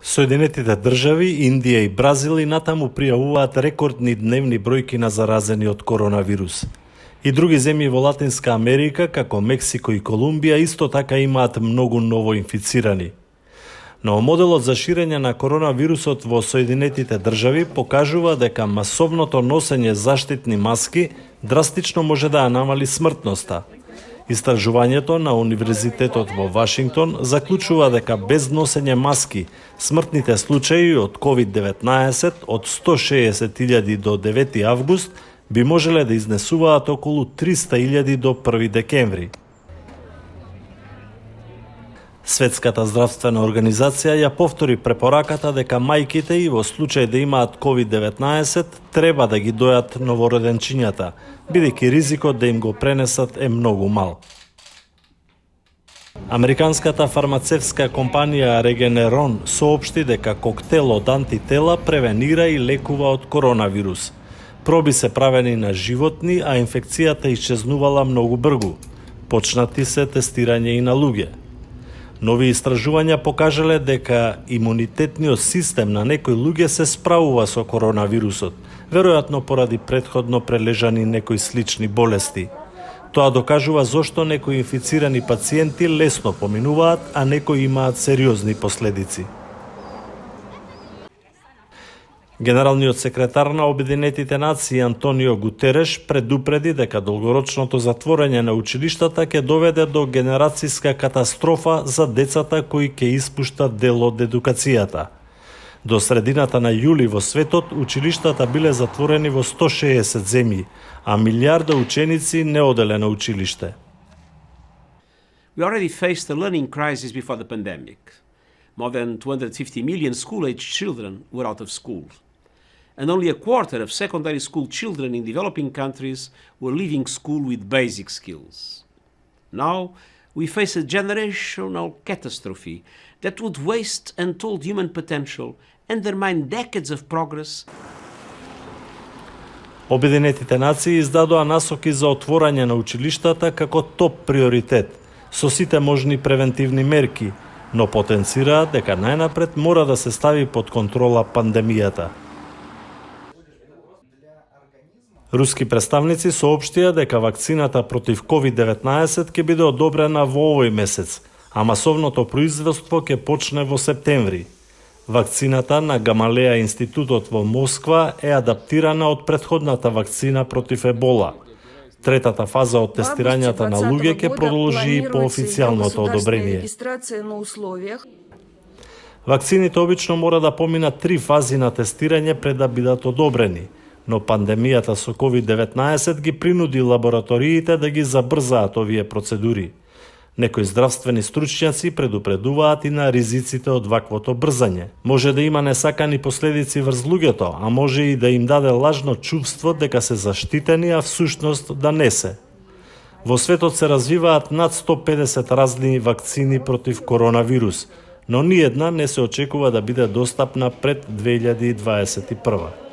Соединетите држави, Индија и Бразил и натаму пријавуваат рекордни дневни бројки на заразени од коронавирус. И други земји во Латинска Америка, како Мексико и Колумбија, исто така имаат многу ново инфицирани. Но моделот за ширење на коронавирусот во Соединетите држави покажува дека масовното носење заштитни маски драстично може да ја намали смртноста. Истражувањето на Универзитетот во Вашингтон заклучува дека без носење маски смртните случаи од COVID-19 од 160.000 до 9 август би можеле да изнесуваат околу 300.000 до 1 декември. Светската здравствена организација ја повтори препораката дека мајките и во случај да имаат COVID-19 треба да ги дојат новороденчињата, бидејќи ризикот да им го пренесат е многу мал. Американската фармацевтска компанија Regeneron соопшти дека коктел од антитела превенира и лекува од коронавирус. Проби се правени на животни, а инфекцијата исчезнувала многу брзо. Почнати се тестирање и на луѓе. Нови истражувања покажале дека имунитетниот систем на некои луѓе се справува со коронавирусот, веројатно поради претходно прележани некои слични болести. Тоа докажува зошто некои инфицирани пациенти лесно поминуваат, а некои имаат сериозни последици. Генералниот секретар на Обединетите нации Антонио Гутереш предупреди дека долгорочното затворање на училиштата ќе доведе до генерацијска катастрофа за децата кои ќе испуштат дел од едукацијата. До средината на јули во светот училиштата биле затворени во 160 земји, а милиарда ученици не оделе на училиште. We already faced a learning crisis before the pandemic. More than 250 million school-aged children were out of school. And only a quarter of secondary school children in developing countries were leaving school with basic skills. Now, we face a generational catastrophe that would waste untold human potential, undermine decades of progress. Обединетите нации издадоа насоки за отворање на училиштата како топ приоритет, со сите можни превентивни мерки, но потенцираат дека најнапред мора да се стави под контрола пандемијата. Руски представници соопштија дека вакцината против COVID-19 ќе биде одобрена во овој месец, а масовното производство ќе почне во септември. Вакцината на Гамалеја институтот во Москва е адаптирана од претходната вакцина против ебола. Третата фаза од тестирањата на луѓе ќе продолжи и по официјалното одобрение. Вакцините обично мора да поминат 3 фази на тестирање пред да бидат одобрени, но пандемијата со COVID-19 ги принуди лабораториите да ги забрзаат овие процедури. Некои здравствени стручњаци предупредуваат и на ризиците од ваквото брзање. Може да има несакани последици врз луѓето, а може и да им даде лажно чувство дека се заштитени, а всушност да не се. Во светот се развиваат над 150 разни вакцини против коронавирус, но ниедна не се очекува да биде достапна пред 2021.